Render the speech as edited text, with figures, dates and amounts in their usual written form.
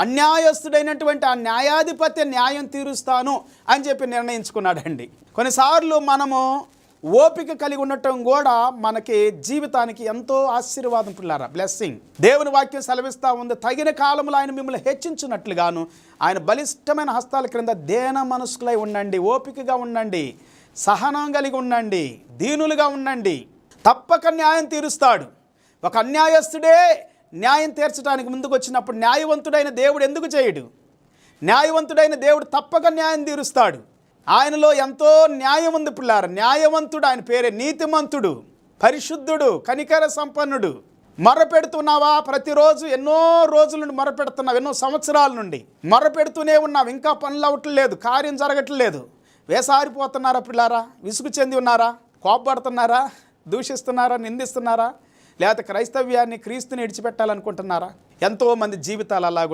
అన్యాయస్తుడైనటువంటి ఆ న్యాయాధిపతి న్యాయం తీరుస్తాను అని చెప్పి నిర్ణయించుకున్నాడండి. కొన్నిసార్లు మనము ఓపిక కలిగి ఉండటం కూడా మనకి జీవితానికి ఎంతో ఆశీర్వాదం పిల్లారా, బ్లెస్సింగ్. దేవుని వాక్యం సెలవిస్తూ ఉంది, తగిన కాలంలో ఆయన మిమ్మల్ని హెచ్చించినట్లుగాను ఆయన బలిష్టమైన హస్తాల క్రింద దేన మనస్కులై ఉండండి, ఓపికగా ఉండండి, సహనం కలిగి ఉండండి, దీనులుగా ఉండండి. తప్పక న్యాయం తీరుస్తాడు. ఒక అన్యాయస్తుడే న్యాయం తీర్చడానికి ముందుకు వచ్చినప్పుడు న్యాయవంతుడైన దేవుడు ఎందుకు చేయడు? న్యాయవంతుడైన దేవుడు తప్పక న్యాయం తీరుస్తాడు. ఆయనలో ఎంతో న్యాయం ఉంది పిల్లారు. న్యాయవంతుడు, ఆయన పేరే నీతిమంతుడు, పరిశుద్ధుడు, కనికర సంపన్నుడు. మొరపెడుతున్నావా? ప్రతిరోజు ఎన్నో రోజుల నుండి మొరపెడుతున్నావు, ఎన్నో సంవత్సరాల నుండి మొరపెడుతూనే ఉన్నావు, ఇంకా పనులు అవ్వట్లేదు, కార్యం జరగట్లేదు. వేసారిపోతున్నారా పిల్లారా? విసుగు చెంది ఉన్నారా? కోపపడుతున్నారా? దూషిస్తున్నారా? నిందిస్తున్నారా? లేకపోతే క్రైస్తవ్యాన్ని, క్రీస్తుని విడిచిపెట్టాలనుకుంటున్నారా? ఎంతోమంది జీవితాలు అలాగ